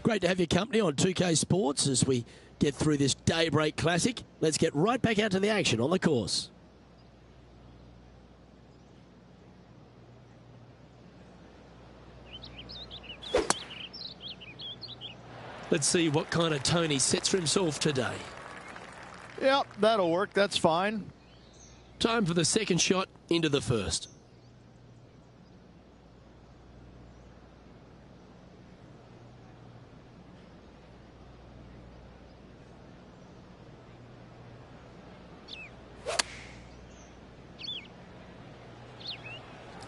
Great to have your company on 2K Sports as we get through this Daybreak Classic. Let's get right back out to the action on the course. Let's see what kind of tone he sets for himself today. Yep, that'll work. That's fine. Time for the second shot into the first.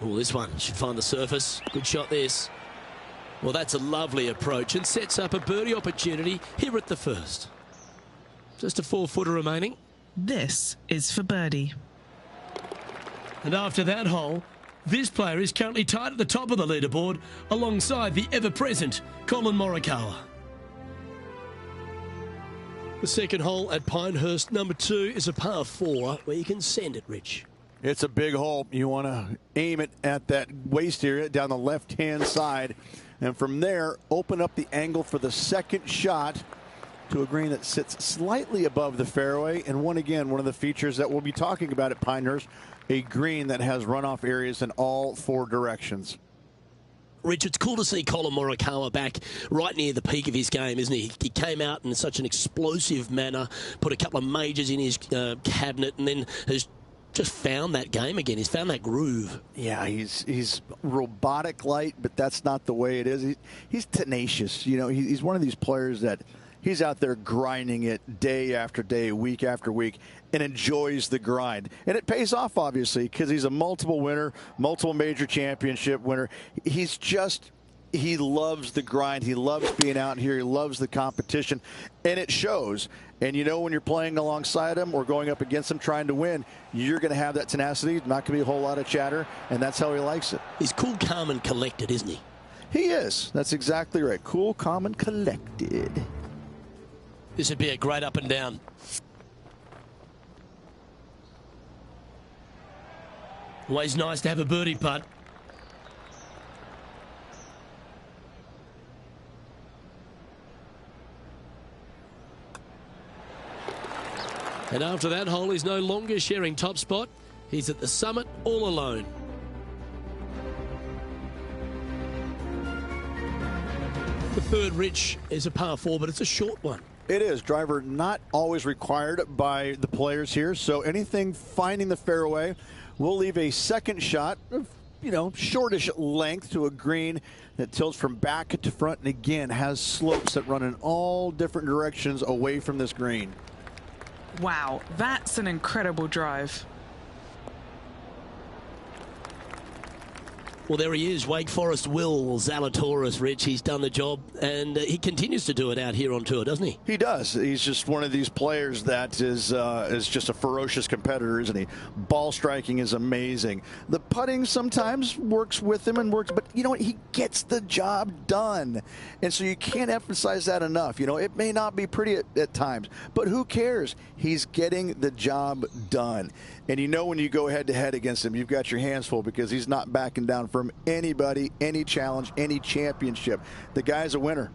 Oh, this one should find the surface. Good shot, this. Well, that's a lovely approach and sets up a birdie opportunity here at the first. Just a 4-footer remaining. This is for birdie. And after that hole, this player is currently tied at the top of the leaderboard alongside the ever-present Collin Morikawa. The second hole at Pinehurst, number 2, is a par 4 where you can send it, Rich. It's a big hole. You want to aim it at that waist area down the left-hand side. And from there, open up the angle for the second shot to a green that sits slightly above the fairway. And one of the features that we'll be talking about at Pinehurst, a green that has runoff areas in all 4 directions. Rich, it's cool to see Collin Morikawa back right near the peak of his game, isn't he? He came out in such an explosive manner, put a couple of majors in his cabinet, and then has just found that game again. He's found that groove. Yeah, he's robotic light, but that's not the way it is. He's tenacious. You know, he's one of these players that he's out there grinding it day after day, week after week, and enjoys the grind. And it pays off, obviously, because he's a multiple winner, multiple major championship winner. He loves the grind. He loves being out here. He loves the competition, and it shows. And you know, when you're playing alongside him or going up against him trying to win, you're going to have that tenacity. Not going to be a whole lot of chatter, and that's how he likes it. He's cool, calm, and collected, isn't he? He is. That's exactly right. Cool, calm, and collected. This would be a great up and down. Always nice to have a birdie putt. And after that hole, he's no longer sharing top spot. He's at the summit all alone. The third, Rich, is a par 4, but it's a short one. It is. Driver not always required by the players here. So anything finding the fairway, we'll leave a second shot of, shortish length to a green that tilts from back to front and again has slopes that run in all different directions away from this green. Wow, that's an incredible drive. Well, there he is, Wake Forest Will Zalatoris, Rich. He's done the job, and he continues to do it out here on tour, doesn't he? He does. He's just one of these players that is just a ferocious competitor, isn't he? Ball striking is amazing. The putting sometimes works with him but you know what? He gets the job done. And so you can't emphasize that enough. It may not be pretty at times, but who cares? He's getting the job done. And when you go head-to-head against him, you've got your hands full because he's not backing down from anybody, any challenge, any championship. The guy's a winner.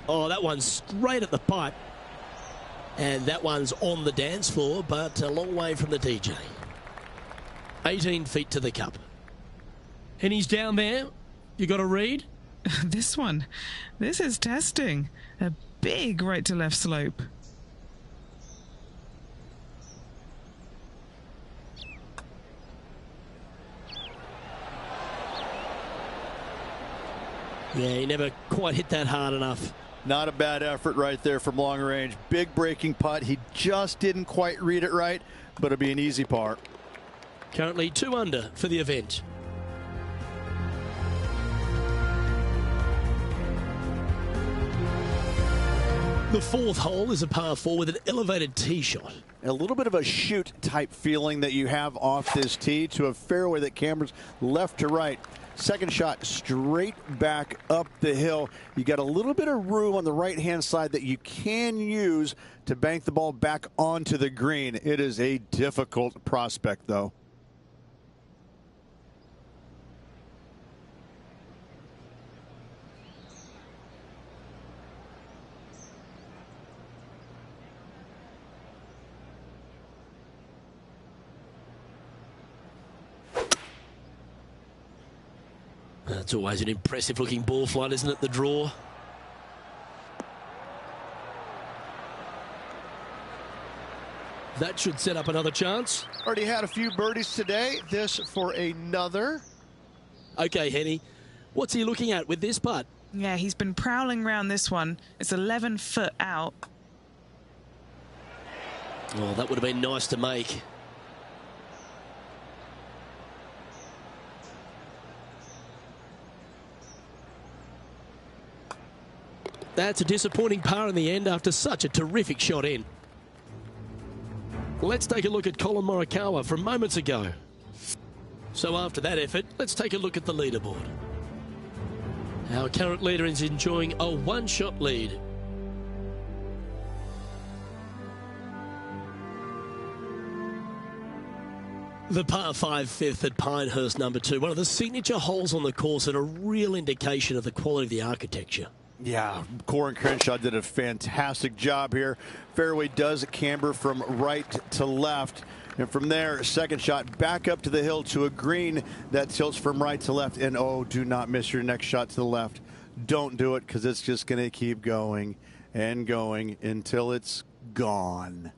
Oh, that one's straight at the pipe. And that one's on the dance floor, but a long way from the DJ. 18 feet to the cup. And he's down there. You got a read? This is testing. A big right to left slope. Yeah, he never quite hit that hard enough. Not a bad effort right there from long range. Big breaking putt. He just didn't quite read it right, but it'll be an easy par. Currently 2 under for the event. The fourth hole is a par 4 with an elevated tee shot. A little bit of a shoot type feeling that you have off this tee to a fairway that cambers left to right. Second shot straight back up the hill. You got a little bit of room on the right-hand side that you can use to bank the ball back onto the green. It is a difficult prospect, though. It's always an impressive looking ball flight, isn't it, the draw? That should set up another chance. Already had a few birdies today. This for another. Okay, Henny, what's he looking at with this putt? Yeah, he's been prowling around this one. It's 11 foot out. Oh, that would have been nice to make. That's a disappointing par in the end after such a terrific shot in. Let's take a look at Colin Morikawa from moments ago. So after that effort, let's take a look at the leaderboard. Our current leader is enjoying a one-shot lead. The par 5 fifth at Pinehurst number 2, one of the signature holes on the course and a real indication of the quality of the architecture. Yeah, Corin Crenshaw did a fantastic job here. Fairway does camber from right to left. And from there, second shot back up to the hill to a green that tilts from right to left. And oh, do not miss your next shot to the left. Don't do it, because it's just going to keep going and going until it's gone.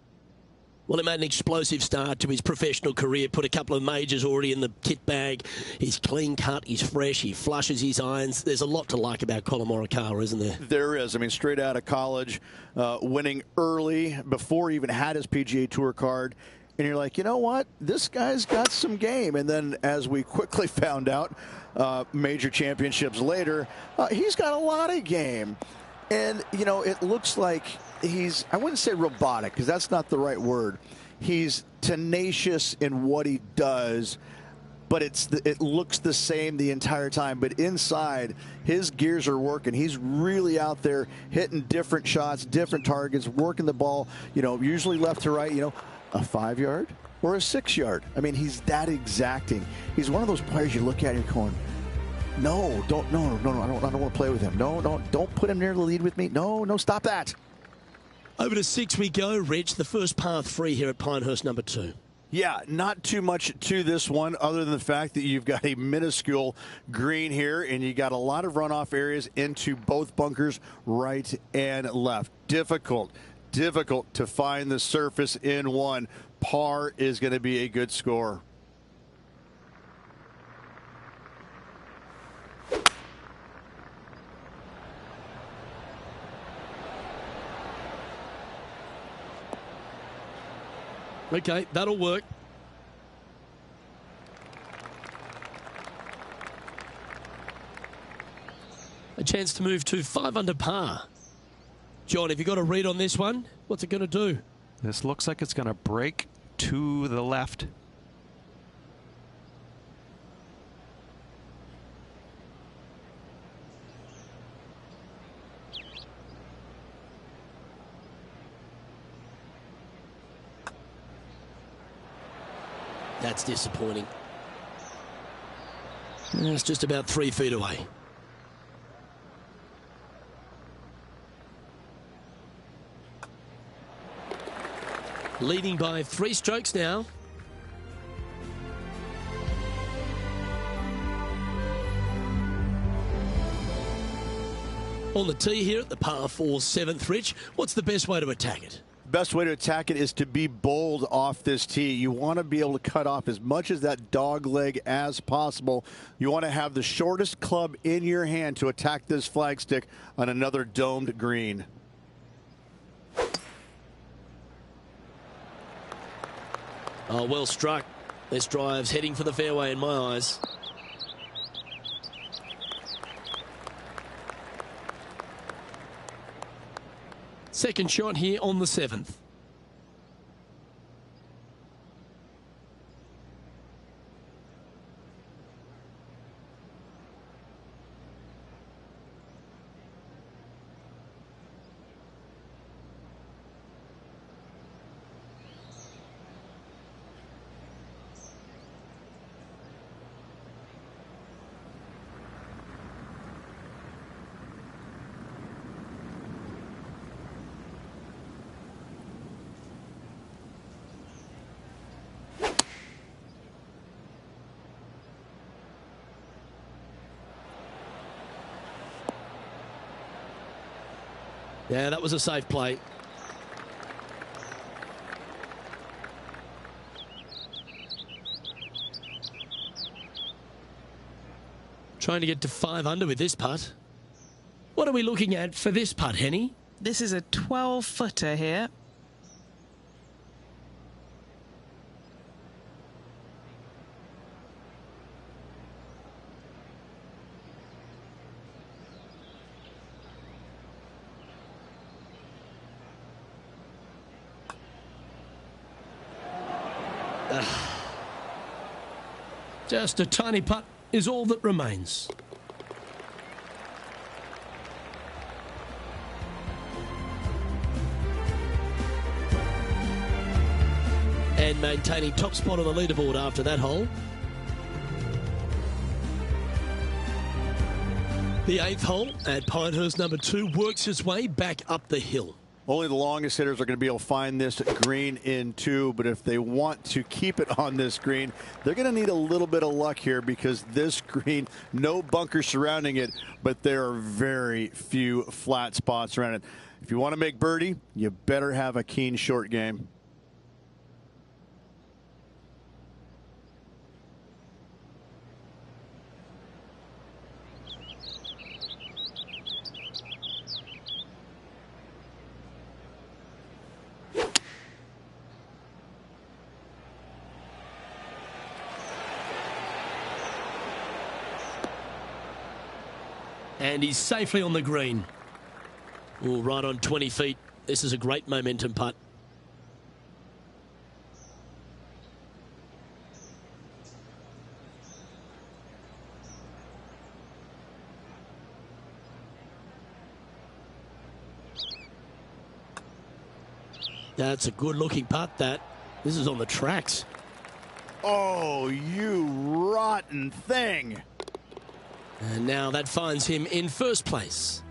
Well, he made an explosive start to his professional career, put a couple of majors already in the kit bag. He's clean cut, he's fresh, he flushes his irons. There's a lot to like about Colin Morikawa, isn't there? There is. I mean, straight out of college, winning early before he even had his PGA Tour card. And you're like, you know what? This guy's got some game. And then as we quickly found out, major championships later, he's got a lot of game. And, you know, it looks like he's, I wouldn't say robotic, because that's not the right word. He's tenacious in what he does, but it looks the same the entire time. But inside, his gears are working. He's really out there hitting different shots, different targets, working the ball, you know, usually left to right, you know, a 5-yard or a 6-yard. I mean, he's that exacting. He's one of those players you look at and you're going, no, I don't want to play with him. No, don't put him near the lead with me. No, stop that. Over to 6 we go, Rich, the first par 3 here at Pinehurst number 2. Yeah, not too much to this one other than the fact that you've got a minuscule green here and you got a lot of runoff areas into both bunkers, right and left. Difficult to find the surface in one. Par is going to be a good score. Okay, that'll work. A chance to move to 5 under par. John, have you got a read on this one? What's it going to do? This looks like it's going to break to the left. That's disappointing. It's just about 3 feet away. Leading by 3 strokes now. On the tee here at the par 4 7th, Rich, what's the best way to attack it? Best way to attack it is to be bold off this tee. You want to be able to cut off as much as that dog leg as possible. You want to have the shortest club in your hand to attack this flagstick on another domed green. Oh, well struck. This drive's heading for the fairway in my eyes. Second shot here on the 7th. Yeah, that was a safe play. Trying to get to 5 under with this putt. What are we looking at for this putt, Henny? This is a 12-footer here. Just a tiny putt is all that remains. And maintaining top spot on the leaderboard after that hole. The 8th hole at Pinehurst number 2 works its way back up the hill. Only the longest hitters are going to be able to find this green in 2, but if they want to keep it on this green, they're going to need a little bit of luck here because this green, no bunkers surrounding it, but there are very few flat spots around it. If you want to make birdie, you better have a keen short game. And he's safely on the green. Oh, right on 20 feet. This is a great momentum putt. That's a good-looking putt, that. This is on the tracks. Oh, you rotten thing. And now that finds him in first place.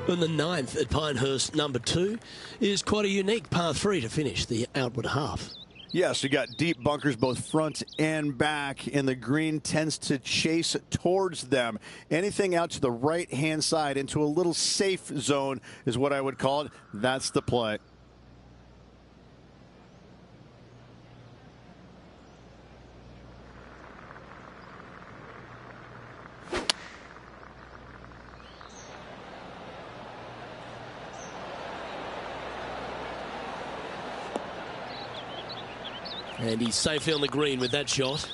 And the 9th at Pinehurst number 2 is quite a unique par 3 to finish the outward half. Yes, you got deep bunkers both front and back, and the green tends to chase towards them. Anything out to the right-hand side into a little safe zone is what I would call it. That's the play. And he's safely on the green with that shot.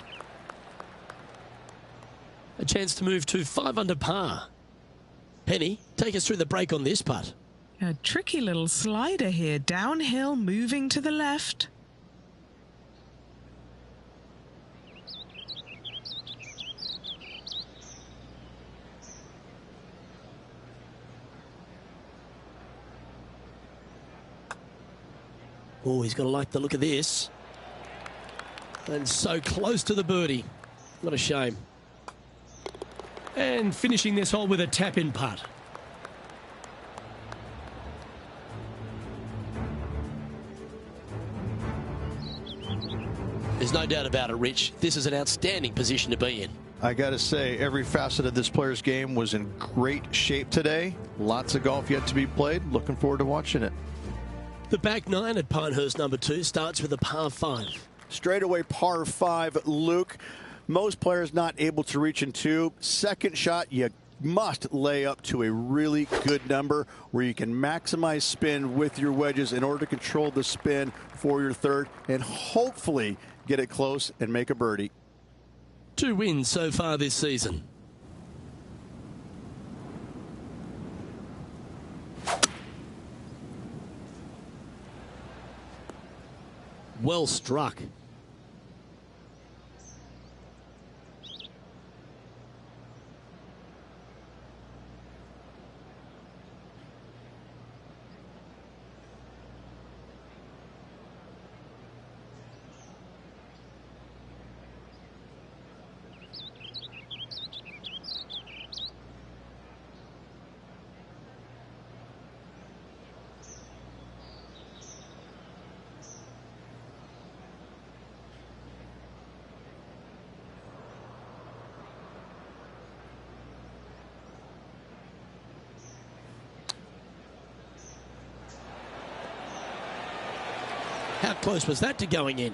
A chance to move to 5 under par. Penny, take us through the break on this putt. A tricky little slider here, downhill, moving to the left. Oh, he's going to like the look of this. And so close to the birdie. What a shame. And finishing this hole with a tap-in putt. There's no doubt about it, Rich. This is an outstanding position to be in. I got to say, every facet of this player's game was in great shape today. Lots of golf yet to be played. Looking forward to watching it. The back 9 at Pinehurst number 2 starts with a par 5. Straightaway par 5, Luke. Most players not able to reach in 2. Second shot, you must lay up to a really good number where you can maximize spin with your wedges in order to control the spin for your third and hopefully get it close and make a birdie. 2 wins so far this season. Well struck. How close was that to going in?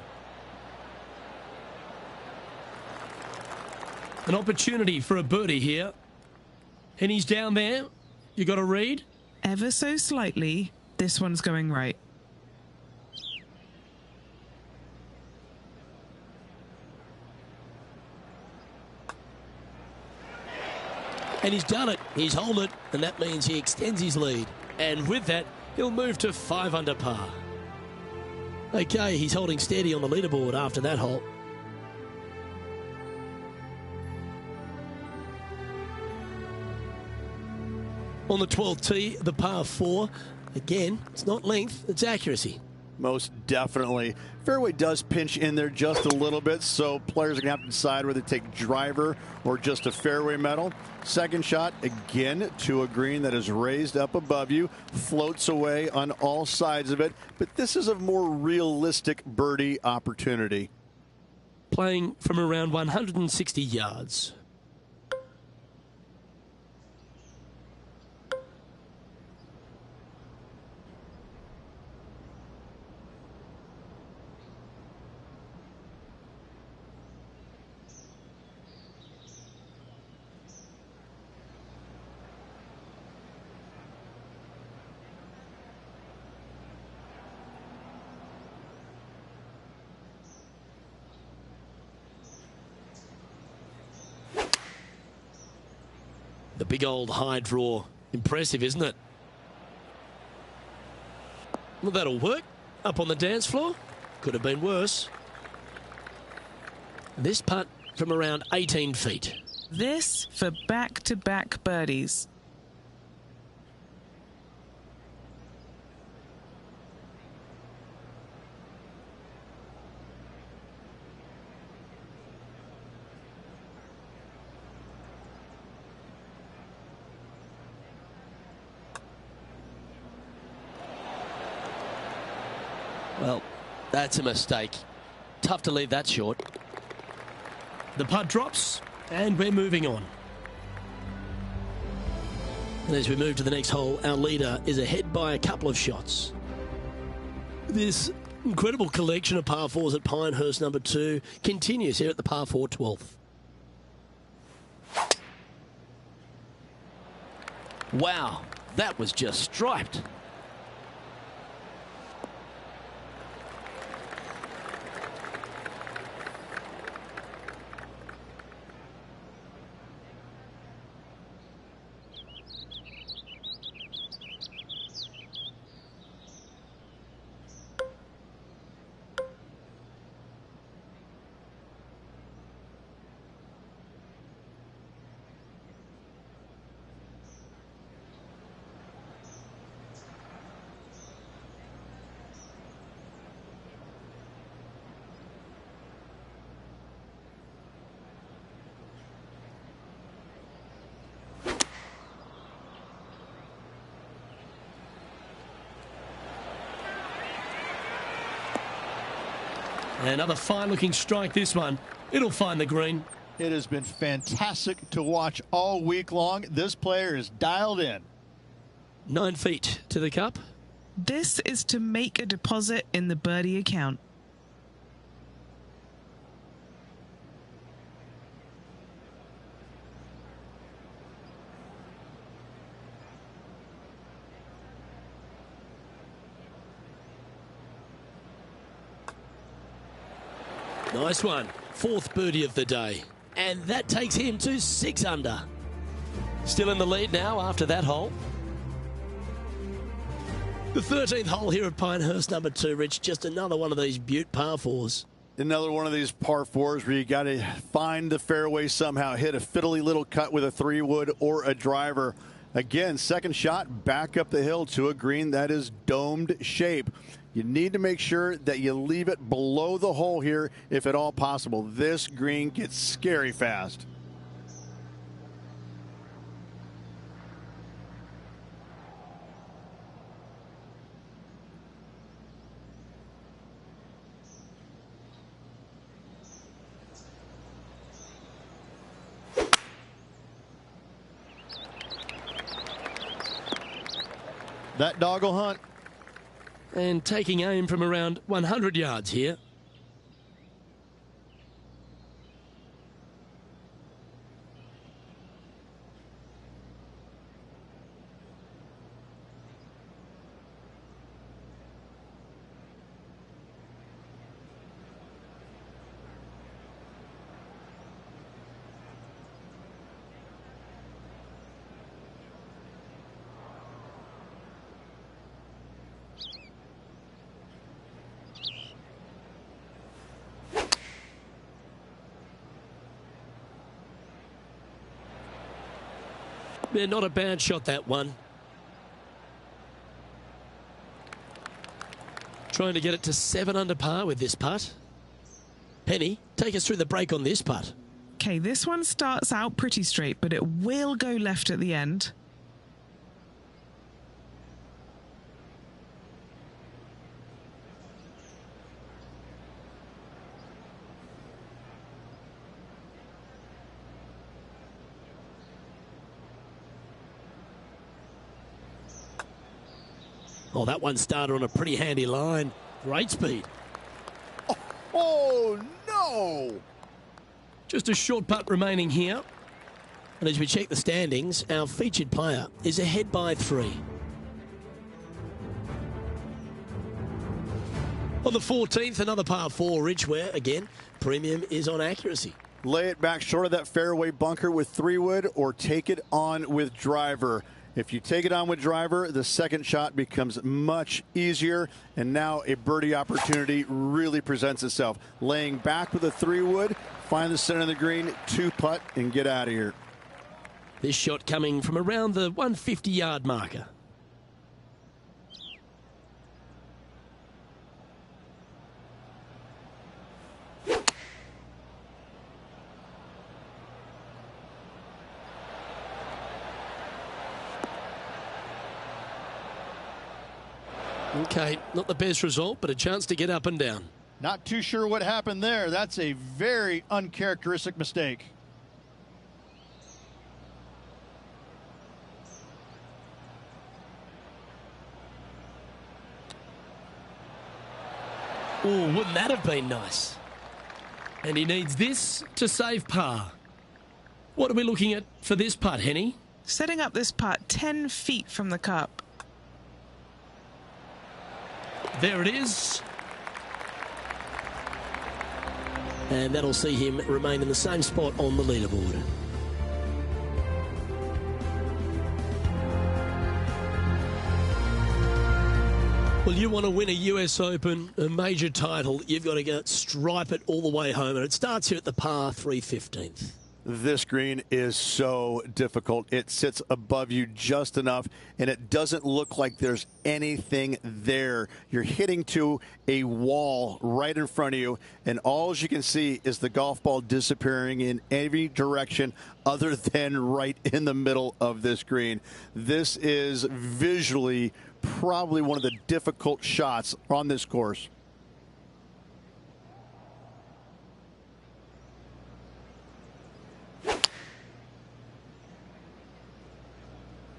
An opportunity for a birdie here. And he's down there. You got to read? Ever so slightly, this one's going right. And he's done it. He's holed it, and that means he extends his lead. And with that, he'll move to 5 under par. Okay, he's holding steady on the leaderboard after that hole. On the 12th tee, the par 4. Again, it's not length, it's accuracy. Most definitely. Fairway does pinch in there just a little bit, so players are going to have to decide whether to take driver or just a fairway metal. Second shot, again, to a green that is raised up above you, floats away on all sides of it, but this is a more realistic birdie opportunity. Playing from around 160 yards. The big old high draw. Impressive, isn't it? Well, that'll work. Up on the dance floor. Could have been worse. This putt from around 18 feet. This for back-to-back birdies. Well, that's a mistake. Tough to leave that short. The putt drops, and we're moving on. And as we move to the next hole, our leader is ahead by a couple of shots. This incredible collection of par 4s at Pinehurst number 2 continues here at the par 4 12th. Wow, that was just striped. Another fine-looking strike, this one. It'll find the green. It has been fantastic to watch all week long. This player is dialed in. 9 feet to the cup. This is to make a deposit in the birdie account. Nice one. 4th birdie of the day. And that takes him to 6 under. Still in the lead now after that hole. The 13th hole here at Pinehurst number 2, Rich. Just another one of these beaut par 4s. Another one of these par 4s where you got to find the fairway somehow, hit a fiddly little cut with a 3-wood or a driver. Again, second shot back up the hill to a green that is domed shape. You need to make sure that you leave it below the hole here if at all possible. This green gets scary fast. That dog will hunt. and taking aim from around 100 yards here. Yeah, not a bad shot, that one. Trying to get it to 7 under par with this putt. Penny, take us through the break on this putt. Okay, this one starts out pretty straight, but it will go left at the end. Oh, that one started on a pretty handy line. Great speed. Oh, no! Just a short putt remaining here. And as we check the standings, our featured player is ahead by 3. On the 14th, another par 4, Rich, where, again, premium is on accuracy. Lay it back short of that fairway bunker with 3-wood or take it on with driver. If you take it on with driver, the second shot becomes much easier, and now a birdie opportunity really presents itself. Laying back with a 3-wood, find the center of the green, 2-putt, and get out of here. This shot coming from around the 150-yard marker. Okay, not the best result, but a chance to get up and down. Not too sure what happened there. That's a very uncharacteristic mistake. Oh, wouldn't that have been nice? And he needs this to save par. What are we looking at for this putt, Henny? Setting up this putt 10 feet from the cup. There it is. And that'll see him remain in the same spot on the leaderboard. Well, you want to win a US Open, a major title, you've got to go stripe it all the way home. And it starts here at the par 315th. This green is so difficult. It sits above you just enough, and it doesn't look like there's anything there. You're hitting to a wall right in front of you, and all you can see is the golf ball disappearing in every direction other than right in the middle of this green. This is visually probably one of the difficult shots on this course.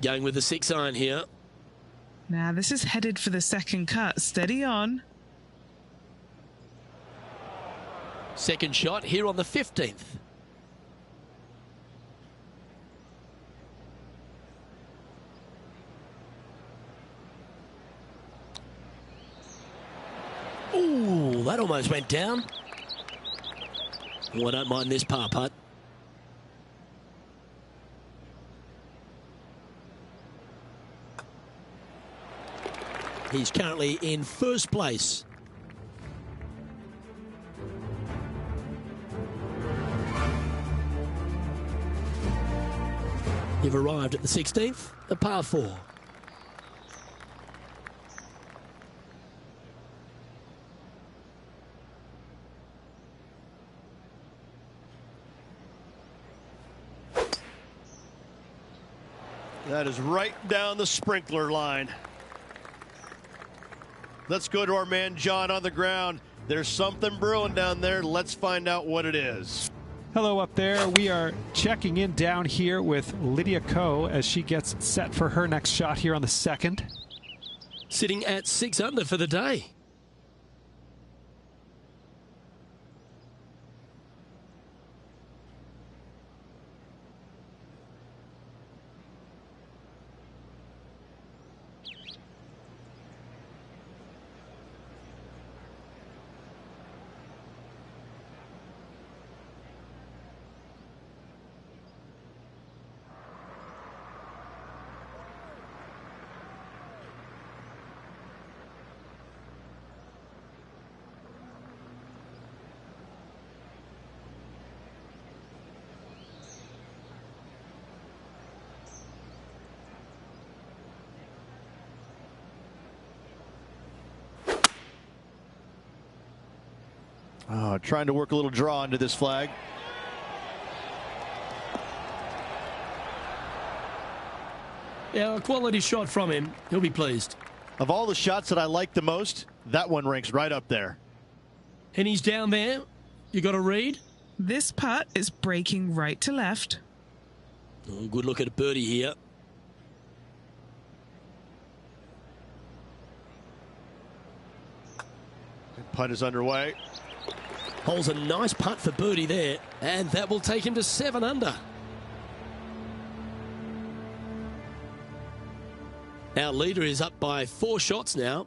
Going with the 6-iron here. Now this is headed for the second cut. Steady on. Second shot here on the 15th. Ooh, that almost went down. Oh, I don't mind this par putt. He's currently in first place. You've arrived at the 16th, a par 4. That is right down the sprinkler line. Let's go to our man John on the ground. There's something brewing down there. Let's find out what it is. Hello up there. We are checking in down here with Lydia Ko as she gets set for her next shot here on the second. sitting at 6 under for the day. Trying to work a little draw into this flag. Yeah, a quality shot from him. He'll be pleased. Of all the shots that I like the most, that one ranks right up there. And he's down there. You got a read? This putt is breaking right to left. Oh, good look at a birdie here. Putt is underway. Holds a nice putt for birdie there, and that will take him to 7 under. Our leader is up by 4 shots now.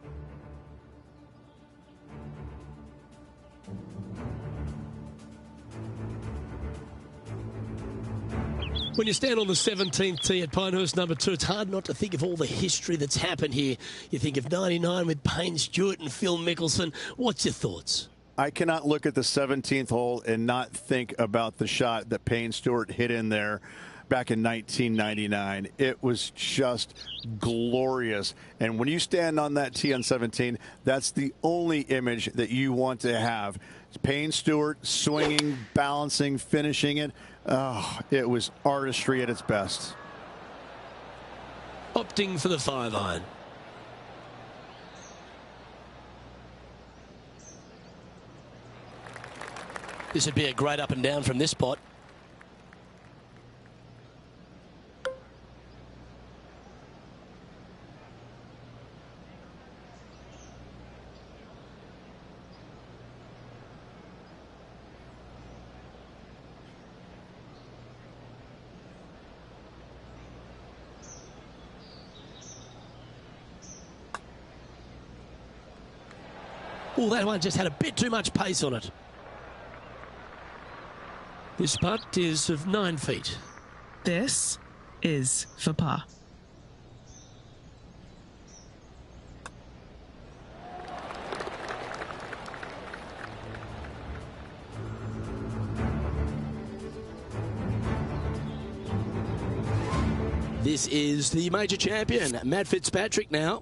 When you stand on the 17th tee at Pinehurst number 2, it's hard not to think of all the history that's happened here. You think of 99 with Payne Stewart and Phil Mickelson. What's your thoughts? I cannot look at the 17th hole and not think about the shot that Payne Stewart hit in there back in 1999. It was just glorious. And when you stand on that tee on 17, that's the only image that you want to have. It's Payne Stewart swinging, balancing, finishing it. Oh, it was artistry at its best. Opting for the 5-iron. This would be a great up and down from this spot. Oh, that one just had a bit too much pace on it. This putt is of 9 feet. This is for par. This is the major champion, Matt Fitzpatrick now.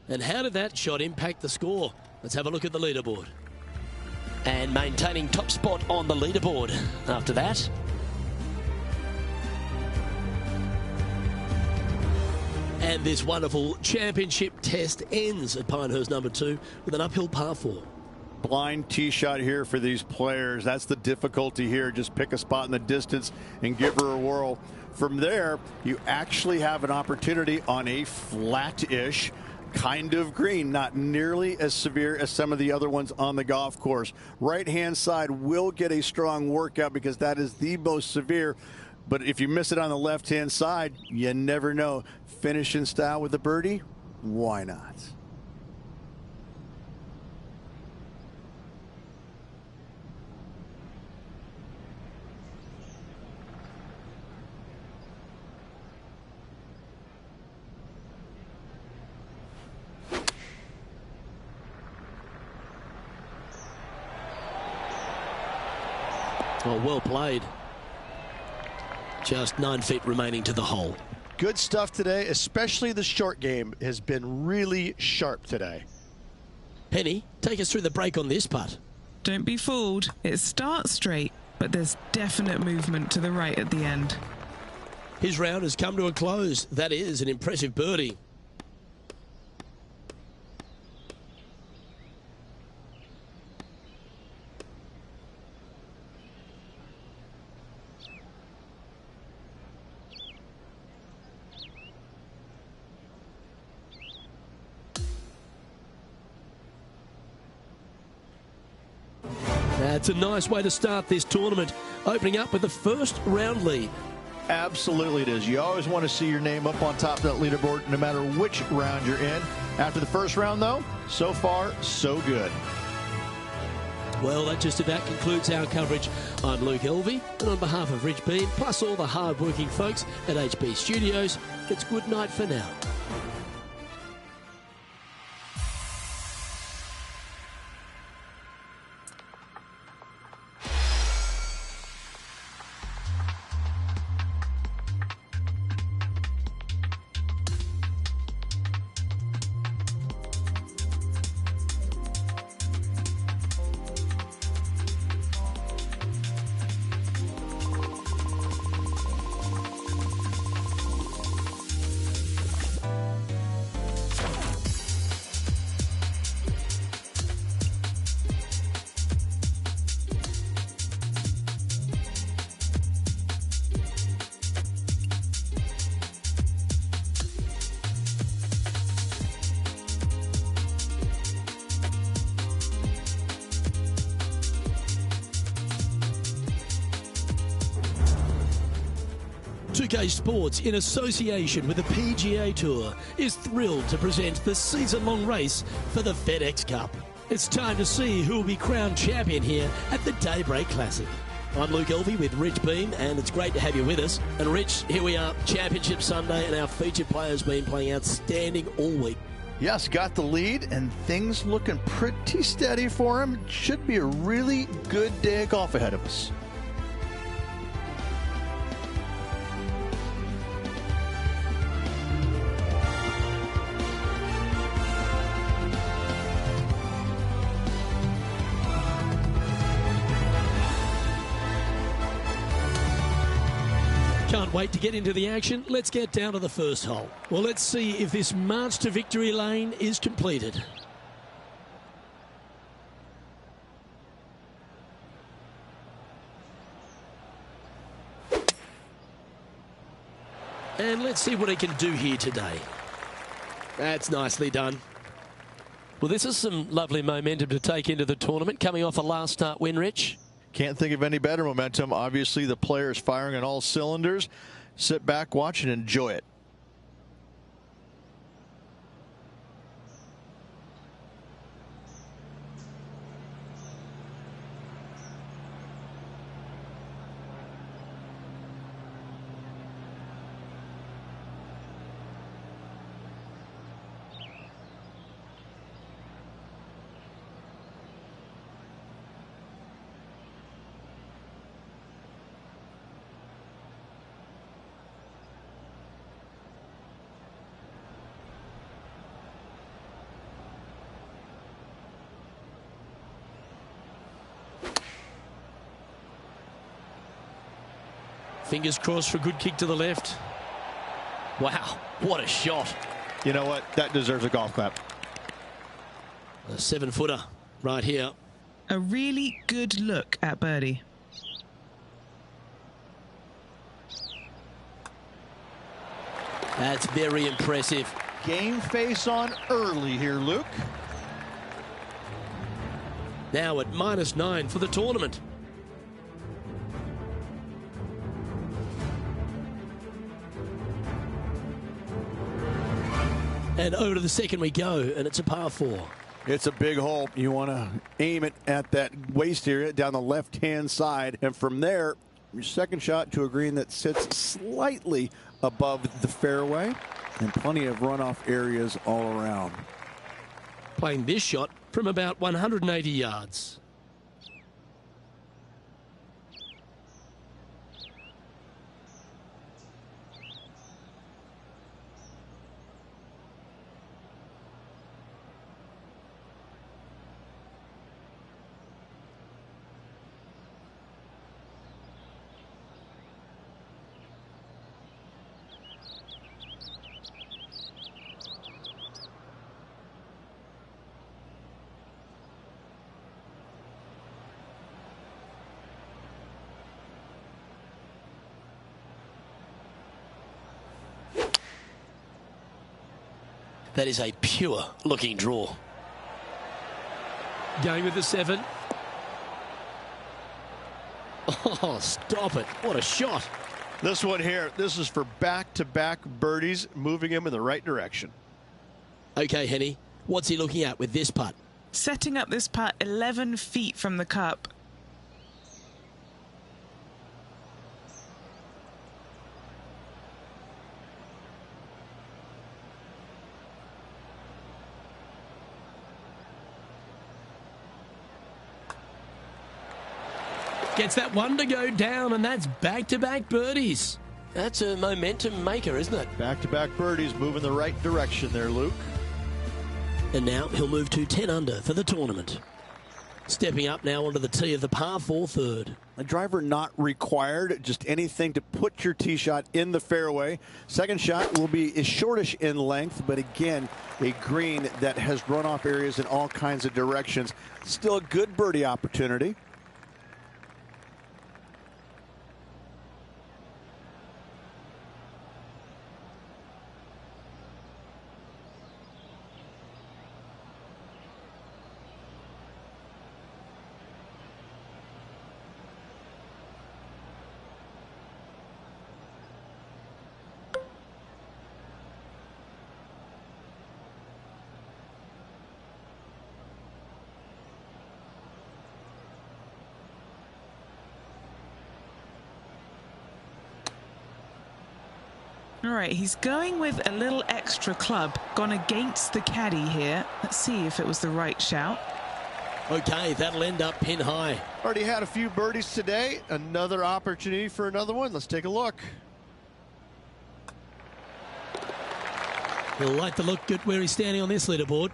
And how did that shot impact the score? Let's have a look at the leaderboard. And maintaining top spot on the leaderboard after that. And this wonderful championship test ends at Pinehurst number 2 with an uphill par 4. Blind tee shot here for these players. That's the difficulty here. Just pick a spot in the distance and give her a whirl. From there, you actually have an opportunity on a flat-ish kind of green, not nearly as severe as some of the other ones on the golf course. Right-hand side will get a strong workout because that is the most severe. But if you miss it on the left-hand side, you never know. Finish in style with a birdie? Why not? Oh, well played. Just 9 feet remaining to the hole. Good stuff today, especially the short game has been really sharp today. Penny, take us through the break on this putt. Don't be fooled. It starts straight, but there's definite movement to the right at the end. His round has come to a close. That is an impressive birdie. That's a nice way to start this tournament, opening up with the first round lead. Absolutely it is. You always want to see your name up on top of that leaderboard, no matter which round you're in. After the first round, though, so far, so good. Well, that just about concludes our coverage. I'm Luke Elvey, and on behalf of Rich Beam, plus all the hard-working folks at HB Studios, it's good night for now. Sports, in association with the PGA Tour, is thrilled to present the season-long race for the FedEx Cup. It's time to see who will be crowned champion here at the Daybreak Classic. I'm Luke Elvey with Rich Beam, and it's great to have you with us. And Rich, here we are, Championship Sunday, and our featured player's been playing outstanding all week. Yes, got the lead, and things looking pretty steady for him. Should be a really good day of golf ahead of us. Can't wait to get into the action. Let's get down to the first hole. Well, let's see if this march to victory lane is completed. And let's see what he can do here today. That's nicely done. Well, this is some lovely momentum to take into the tournament, coming off a last start win, Rich. Can't think of any better momentum. Obviously, the players firing on all cylinders. Sit back, watch, and enjoy it. Fingers crossed for a good kick to the left. Wow, what a shot. You know what? That deserves a golf clap. A 7-footer right here. A really good look at birdie. That's very impressive. Game face on early here, Luke. Now at -9 for the tournament. And over to the second we go, and it's a par 4. It's a big hole. You want to aim it at that waist area down the left-hand side. And from there, your second shot to a green that sits slightly above the fairway. And plenty of runoff areas all around. Playing this shot from about 180 yards. That is a pure looking draw. Going with the 7. Oh, stop it. What a shot. This one here, this is for back-to-back birdies, moving him in the right direction. Okay, Henny, what's he looking at with this putt? Setting up this putt 11 feet from the cup. Gets that one to go down, and that's back-to-back birdies. That's a momentum maker, isn't it? Back-to-back birdies, moving the right direction there, Luke. And now he'll move to 10 under for the tournament. Stepping up now onto the tee of the par 4 third. A driver not required, just anything to put your tee shot in the fairway. Second shot will be as shortish in length, but again, a green that has runoff areas in all kinds of directions. Still a good birdie opportunity. All right, he's going with a little extra club, gone against the caddy here. Let's see if it was the right shout. Okay, that'll end up pin high. Already had a few birdies today. Another opportunity for another one. Let's take a look. He'll like to look good where he's standing on this leaderboard.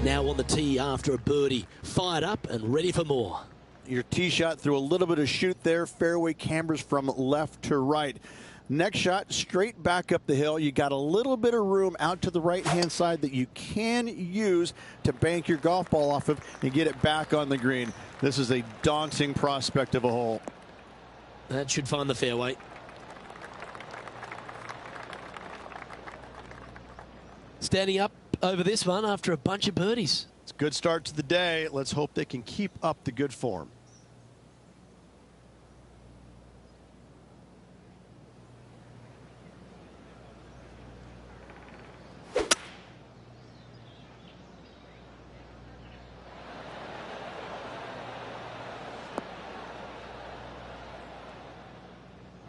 Now on the tee after a birdie, fired up and ready for more. Your tee shot through a little bit of shoot there. Fairway cambers from left to right. Next shot, straight back up the hill. You got a little bit of room out to the right-hand side that you can use to bank your golf ball off of and get it back on the green. This is a daunting prospect of a hole. That should find the fairway. Standing up over this one after a bunch of birdies. It's a good start to the day. Let's hope they can keep up the good form.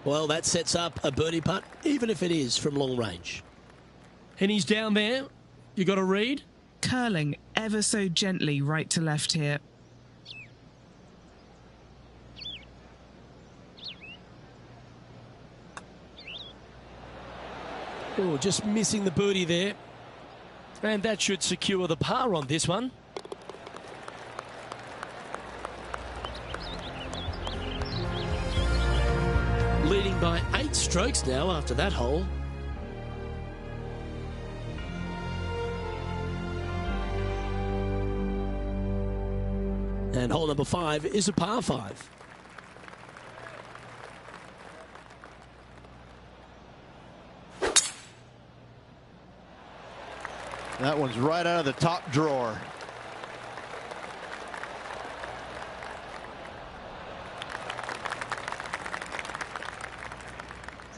Well, that sets up a birdie putt, even if it is from long range. And he's down there. You got a read? Curling ever so gently right to left here. Oh, just missing the birdie there. And that should secure the par on this one. Leading by 8 strokes now after that hole. And hole number 5 is a par 5. That one's right out of the top drawer.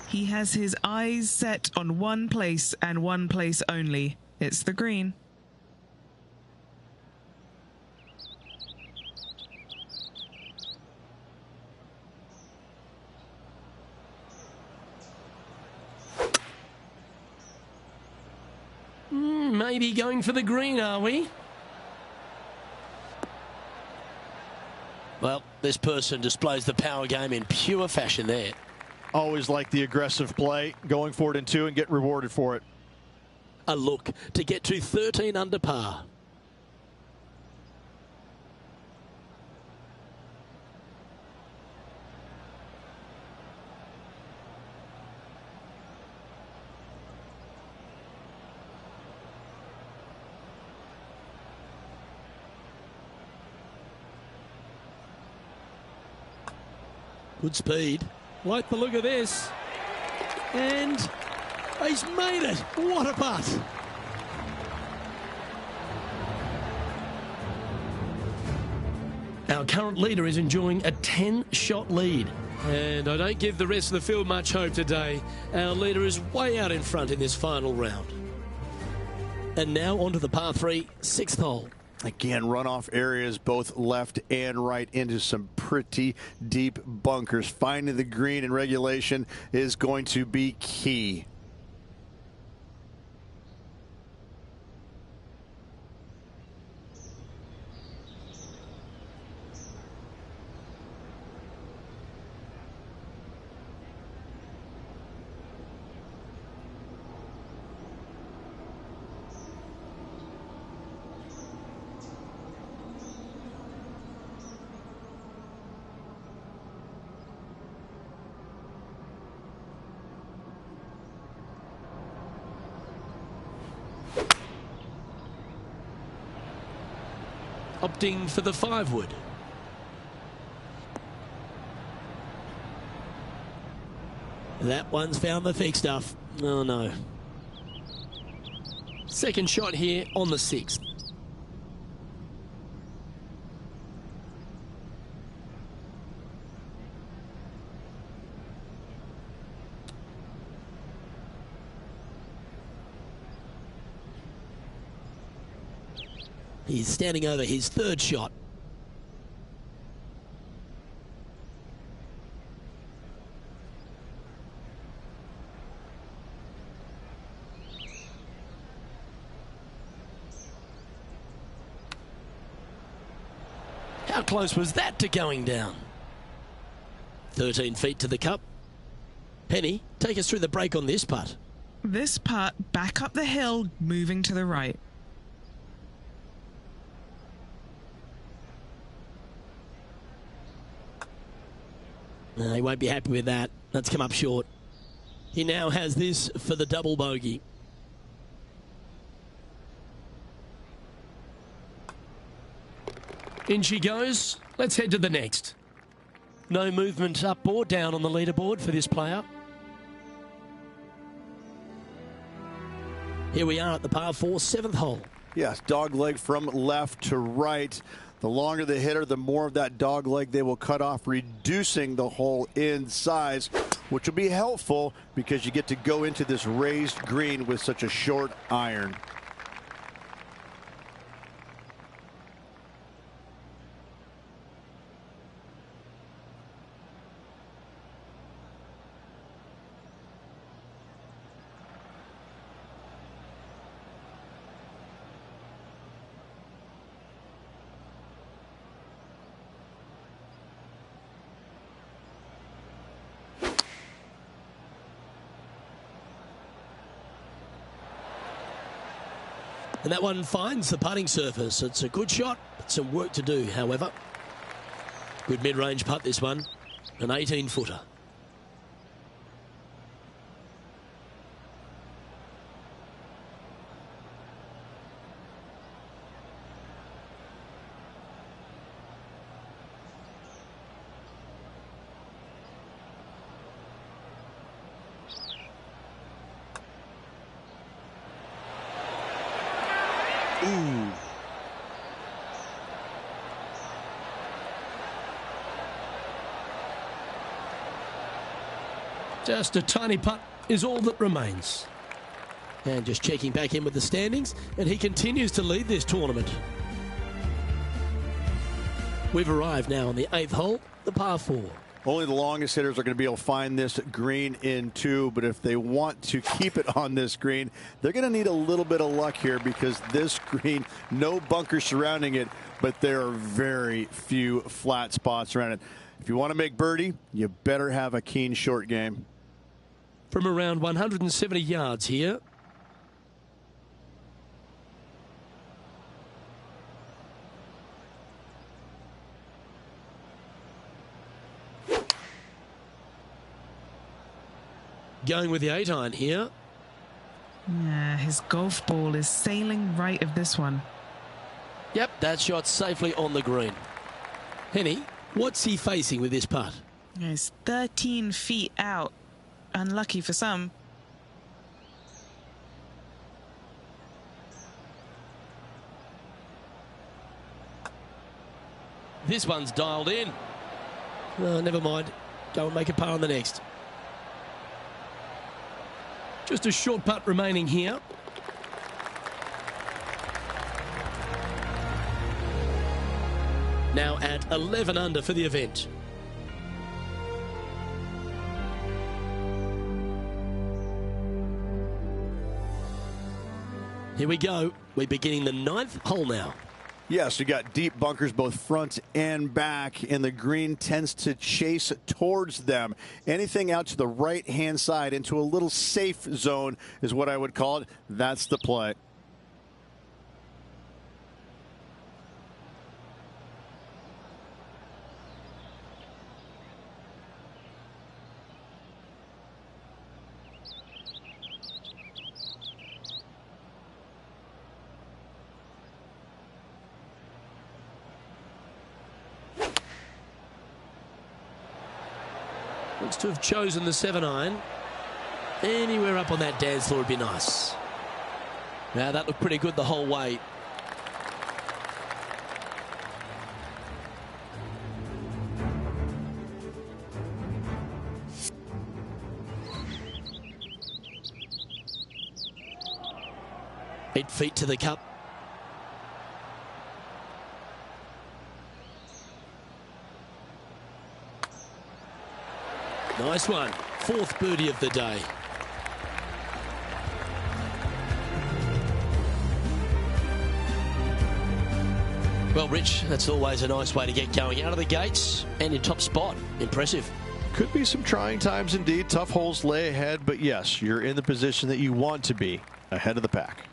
He has his eyes set on one place and one place only. It's the green. Maybe going for the green, are we? Well, this person displays the power game in pure fashion there. Always like the aggressive play, going for it in 2 and get rewarded for it. A look to get to 13 under par. Good speed. Like the look of this. And he's made it. What a putt. Our current leader is enjoying a 10-shot lead. And I don't give the rest of the field much hope today. Our leader is way out in front in this final round. And now onto the par 3, 6th hole. Again, runoff areas both left and right into some pretty deep bunkers. Finding the green in regulation is going to be key. Opting for the 5-wood. That one's found the thick stuff. Oh no. Second shot here on the 6th. He's standing over his 3rd shot. How close was that to going down? 13 feet to the cup. Penny, take us through the break on this putt. This putt back up the hill, moving to the right. He won't be happy with that. That's come up short. He now has this for the double bogey. In she goes. Let's head to the next. No movement up or down on the leaderboard for this player. Here we are at the par 4, 7th hole. Yes, dog leg from left to right. The longer the hitter, the more of that dog leg they will cut off, reducing the hole in size, which will be helpful because you get to go into this raised green with such a short iron. And that one finds the putting surface. It's a good shot, but some work to do, however. Good mid-range putt, this one. An 18-footer. Ooh. Just a tiny putt is all that remains. And just checking back in with the standings, and he continues to lead this tournament. We've arrived now on the 8th hole, the par 4. Only the longest hitters are going to be able to find this green in 2, but if they want to keep it on this green, they're going to need a little bit of luck here because this green, no bunkers surrounding it, but there are very few flat spots around it. If you want to make birdie, you better have a keen short game. From around 170 yards here. Going with the 8-iron here. Yeah, his golf ball is sailing right of this one. Yep, that shot safely on the green. Henny, what's he facing with this putt? He's 13 feet out. Unlucky for some. This one's dialed in. Never mind. Go and make a par on the next. Just a short putt remaining here. Now at 11 under for the event. Here we go. We're beginning the 9th hole now. Yes, you got deep bunkers both front and back, and the green tends to chase towards them. Anything out to the right-hand side into a little safe zone is what I would call it. That's the play. Looks to have chosen the 7-iron. Anywhere up on that dance floor would be nice. Now that looked pretty good the whole way. Eight feet to the cup. Nice one. 4th birdie of the day. Well, Rich, that's always a nice way to get going out of the gates and in top spot. Impressive. Could be some trying times indeed. Tough holes lay ahead, but yes, you're in the position that you want to be, ahead of the pack.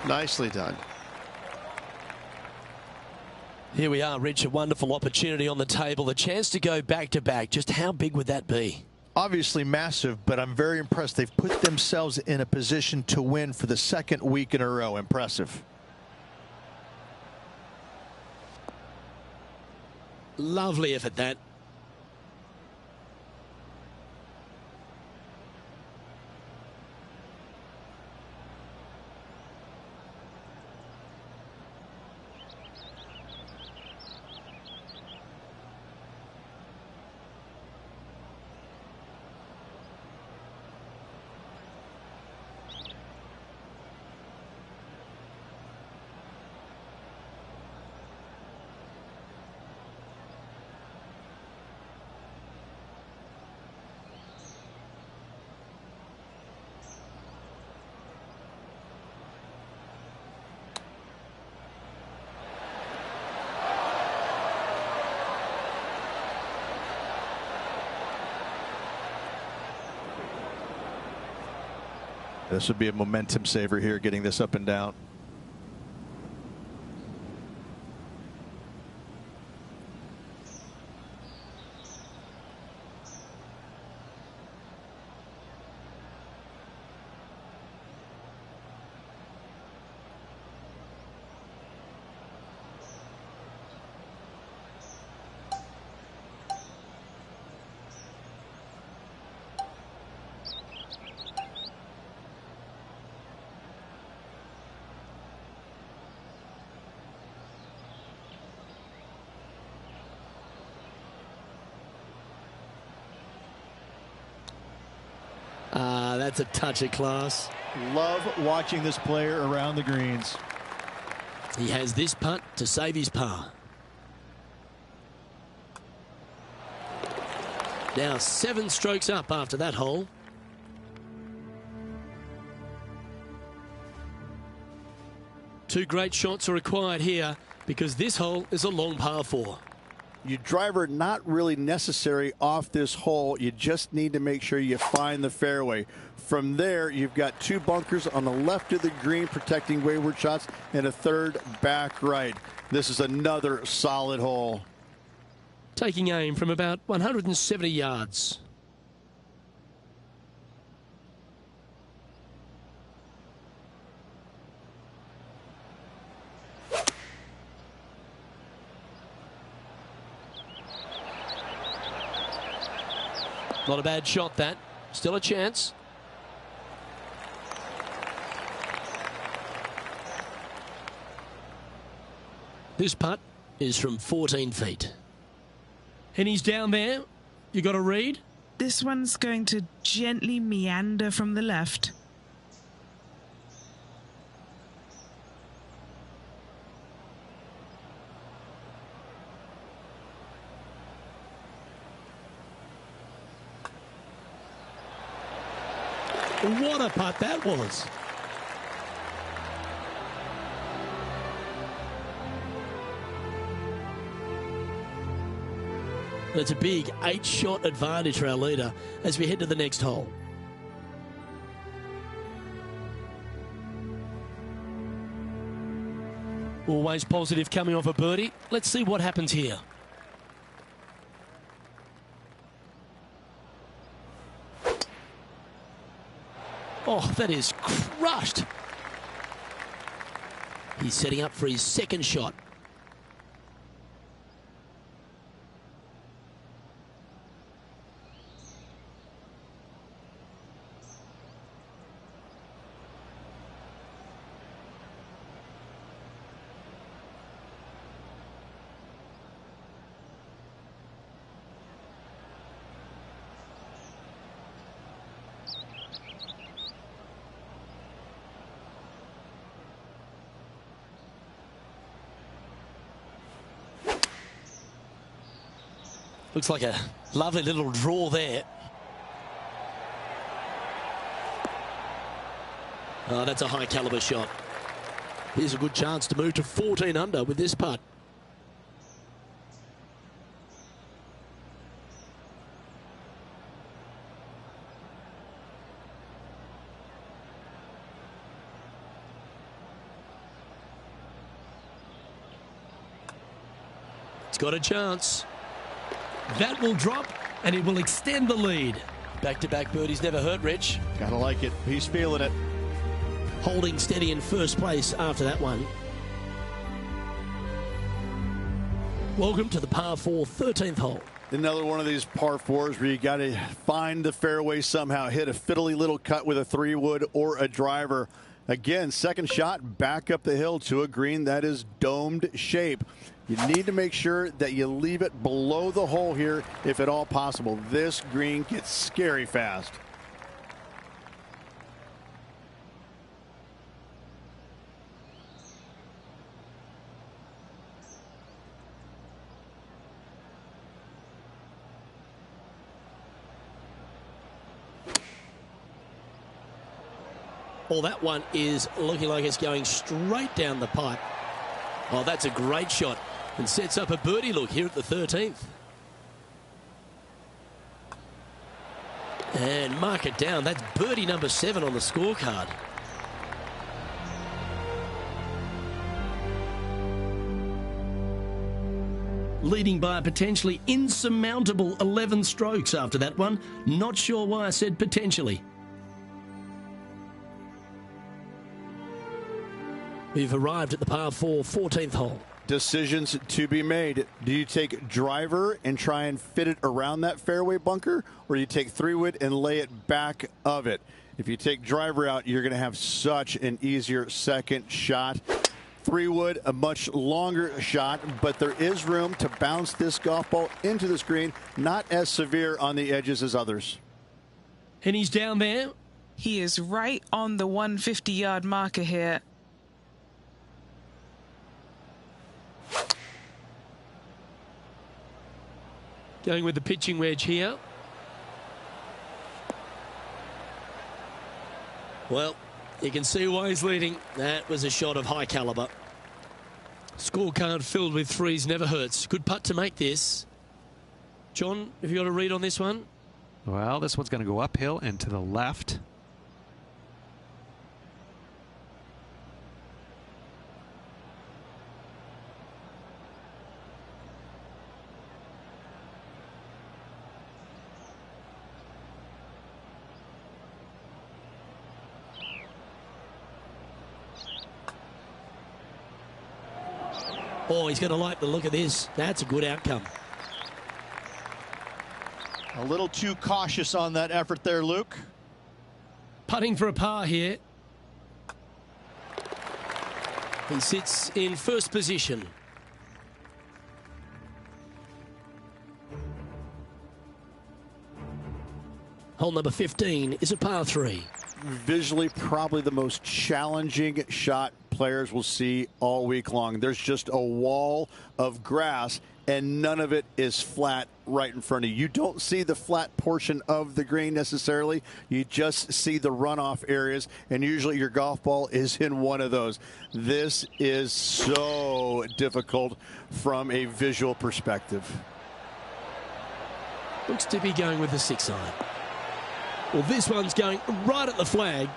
Nicely done. Here we are, Rich. A wonderful opportunity on the table. The chance to go back-to-back. Just how big would that be? Obviously massive, but I'm very impressed. They've put themselves in a position to win for the 2nd week in a row. Impressive. Lovely effort, that. This would be a momentum saver here, getting this up and down. That's a touch of class. Love watching this player around the greens. He has this putt to save his par. Now 7 strokes up after that hole. Two great shots are required here because this hole is a long par 4. Your driver not really necessary off this hole. You just need to make sure you find the fairway. From there, you've got 2 bunkers on the left of the green protecting wayward shots and a 3rd back right. This is another solid hole. Taking aim from about 170 yards. Not a bad shot, that. Still a chance. This putt is from 14 feet. And he's down there. You got a read? This one's going to gently meander from the left. What a putt that was. It's a big 8-shot advantage for our leader as we head to the next hole. Always positive coming off a birdie. Let's see what happens here. Oh, that is crushed. He's setting up for his second shot. Looks like a lovely little draw there. Oh, that's a high caliber shot. Here's a good chance to move to 14 under with this putt. It's got a chance. That will drop, and it will extend the lead. Back-to-back birdies never hurt, Rich. Gotta like it. He's feeling it. Holding steady in first place after that one. Welcome to the par 4 13th hole. Another one of these par 4s where you got to find the fairway somehow, hit a fiddly little cut with a 3-wood or a driver. Again, second shot back up the hill to a green that is domed shape. You need to make sure that you leave it below the hole here if at all possible. This green gets scary fast. Well, that one is looking like it's going straight down the pipe. Oh, that's a great shot and sets up a birdie look here at the 13th. And mark it down. That's birdie number 7 on the scorecard. Leading by a potentially insurmountable 11 strokes after that one. Not sure why I said potentially. We've arrived at the par 4 14th hole. Decisions to be made. Do you take driver and try and fit it around that fairway bunker, or do you take 3-wood and lay it back of it? If you take driver out, you're going to have such an easier second shot. 3-wood, a much longer shot, but there is room to bounce this golf ball into the screen. Not as severe on the edges as others. And he's down there. He is right on the 150-yard marker here. Going with the pitching wedge here. Well, you can see why he's leading. That was a shot of high caliber. Scorecard filled with threes never hurts. Good putt to make this. John, have you got a read on this one? Well, this one's going to go uphill and to the left. Oh, he's going to like the look of this. That's a good outcome. A little too cautious on that effort there, Luke. Putting for a par here. He sits in first position. Hole number 15 is a par 3. Visually, probably the most challenging shot players will see all week long. There's just a wall of grass, and none of it is flat right in front of you. You don't see the flat portion of the green necessarily. You just see the runoff areas, and usually your golf ball is in one of those. This is so difficult from a visual perspective. Looks to be going with the 6-iron. Well, this one's going right at the flag.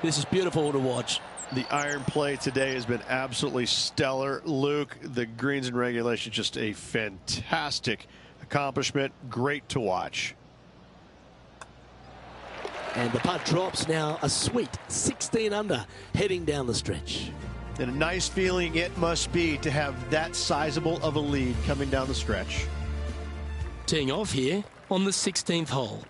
This is beautiful to watch. The iron play today has been absolutely stellar. Luke, the greens in regulation, just a fantastic accomplishment. Great to watch. And the putt drops now a sweet 16 under heading down the stretch. And a nice feeling it must be to have that sizable of a lead coming down the stretch. Teeing off here on the 16th hole.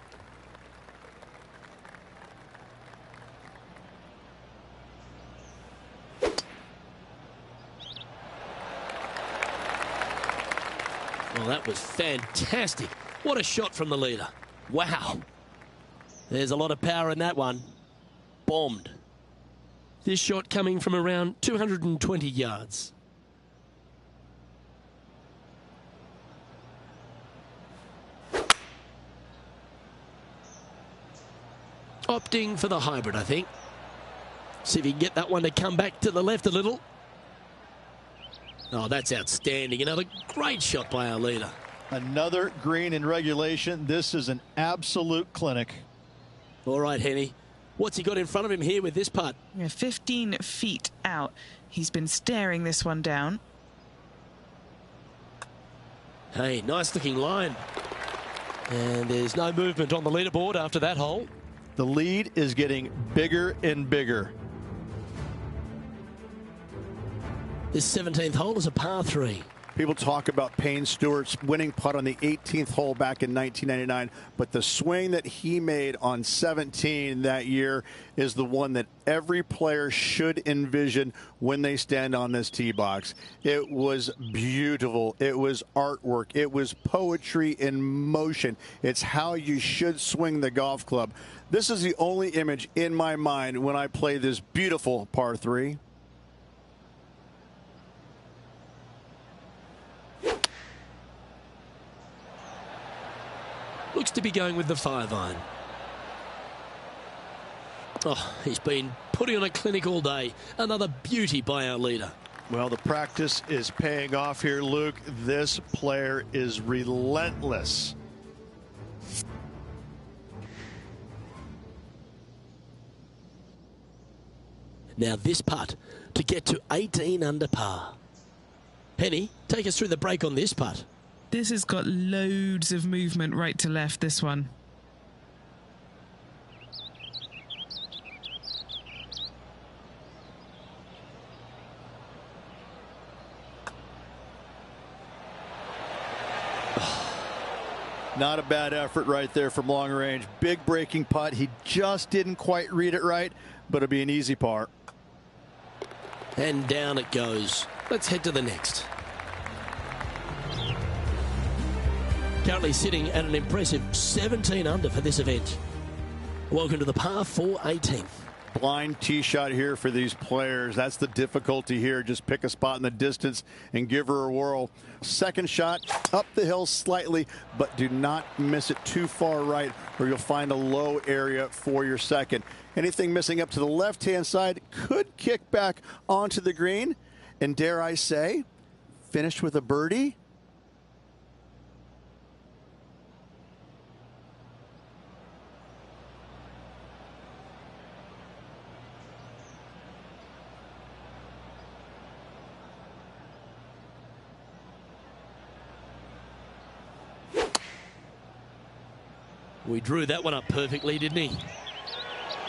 Well, that was fantastic. What a shot from the leader. Wow. There's a lot of power in that one. Bombed. This shot coming from around 220 yards. Opting for the hybrid, I think. See if he can get that one to come back to the left a little. Oh, that's outstanding. Another great shot by our leader. Another green in regulation. This is an absolute clinic. All right, Henny. What's he got in front of him here with this putt? 15 feet out. He's been staring this one down. Hey, nice looking line. And there's no movement on the leaderboard after that hole. The lead is getting bigger and bigger. This 17th hole is a par 3. People talk about Payne Stewart's winning putt on the 18th hole back in 1999, but the swing that he made on 17 that year is the one that every player should envision when they stand on this tee box. It was beautiful. It was artwork. It was poetry in motion. It's how you should swing the golf club. This is the only image in my mind when I play this beautiful par 3. Looks to be going with the 5-iron. Oh, he's been putting on a clinic all day. Another beauty by our leader. Well, the practice is paying off here, Luke. This player is relentless. Now this putt to get to 18 under par. Penny, take us through the break on this putt. This has got loads of movement right to left, this one. Not a bad effort right there from long range. Big breaking putt. He just didn't quite read it right, but it'll be an easy par. And down it goes. Let's head to the next. Currently sitting at an impressive 17 under for this event. Welcome to the par 4 18th. Blind tee shot here for these players. That's the difficulty here. Just pick a spot in the distance and give her a whirl. Second shot up the hill slightly, but do not miss it too far right or you'll find a low area for your second. Anything missing up to the left-hand side could kick back onto the green. And dare I say, finish with a birdie. We drew that one up perfectly, didn't he?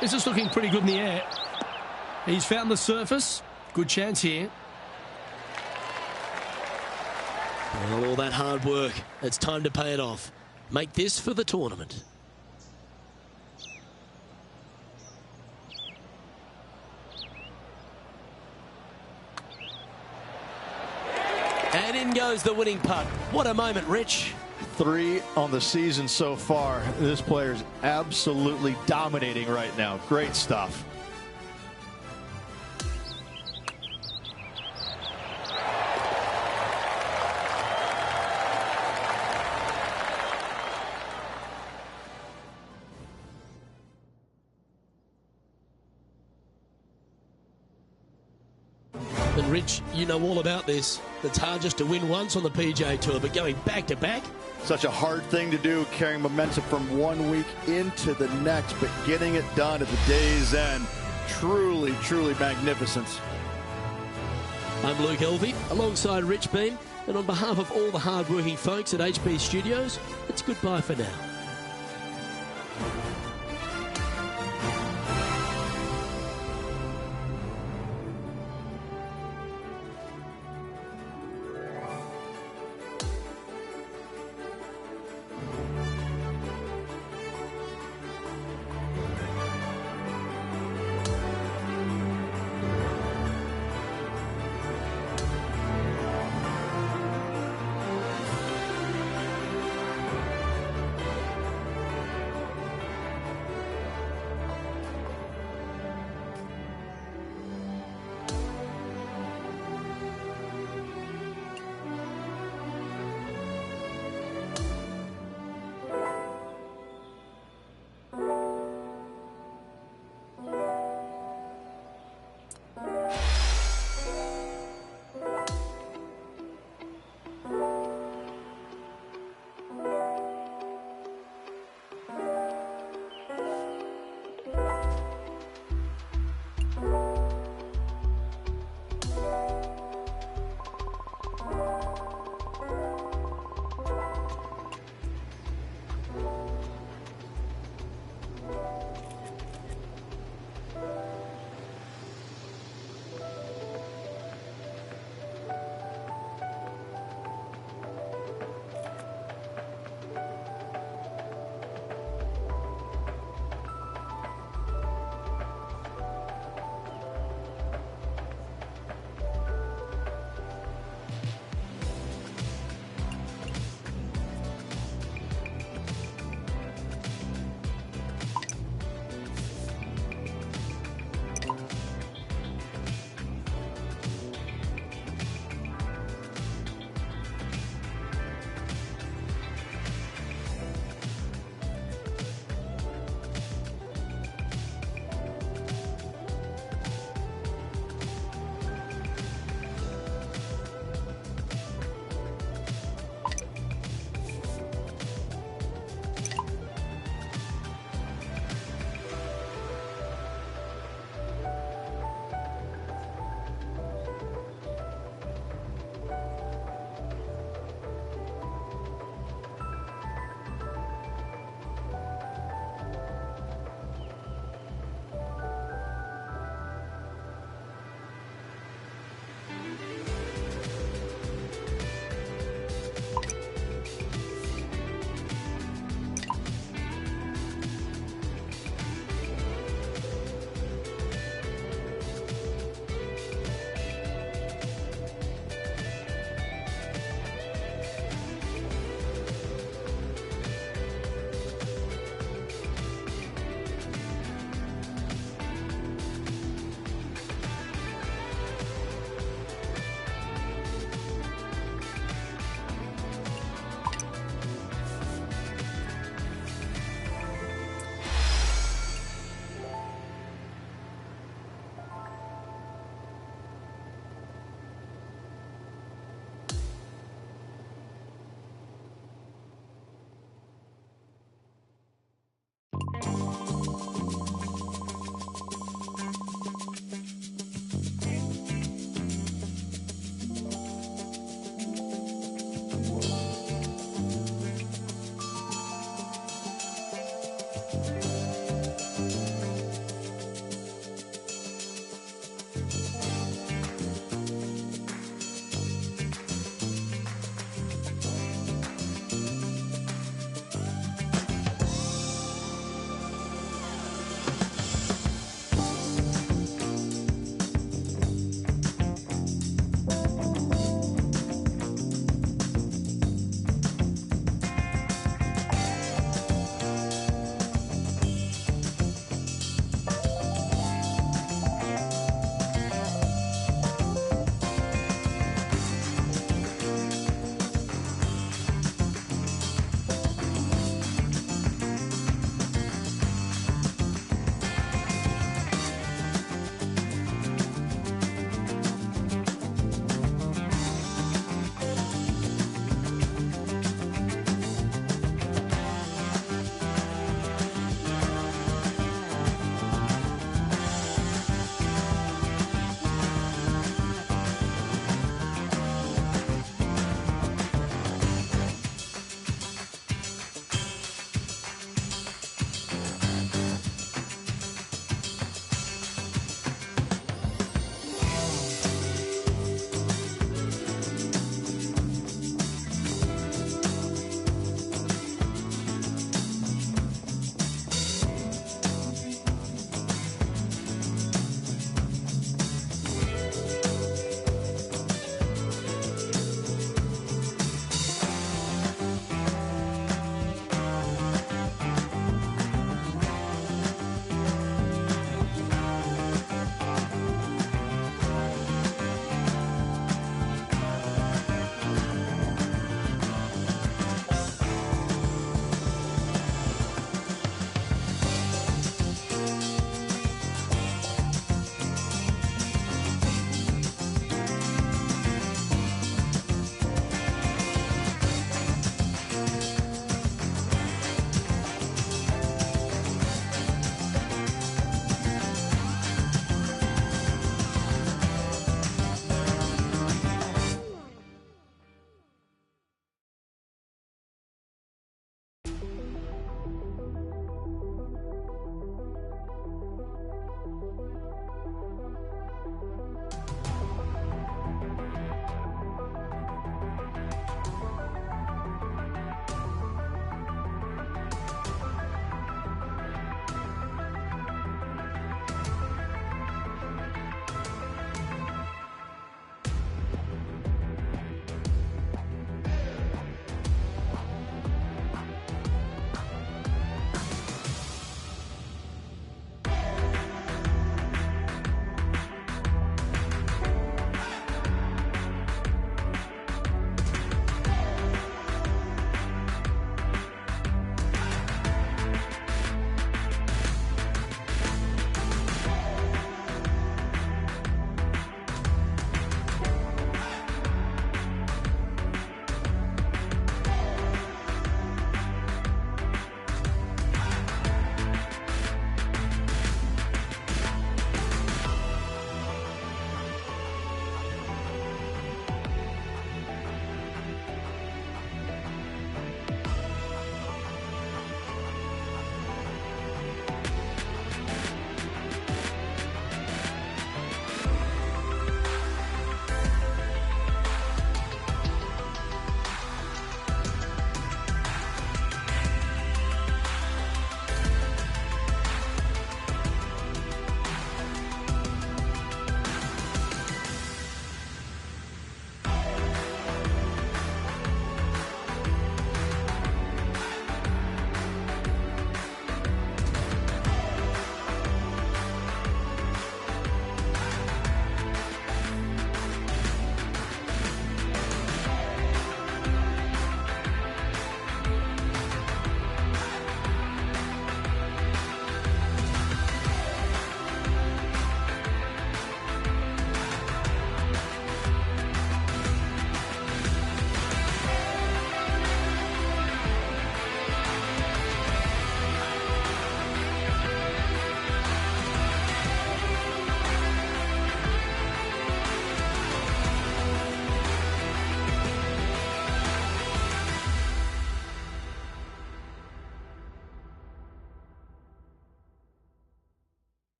This is looking pretty good in the air. He's found the surface. Good chance here. Well, all that hard work, it's time to pay it off. make this for the tournament. And in goes the winning putt. What a moment, Rich. 3 on the season so far. This player's absolutely dominating right now. Great stuff. And Rich, you know all about this. It's hard just to win once on the PGA Tour, but going back to back. Such a hard thing to do, carrying momentum from one week into the next, but getting it done at the day's end. Truly, truly magnificent. I'm Luke Elvey, alongside Rich Beam, and on behalf of all the hard-working folks at HP Studios, it's goodbye for now.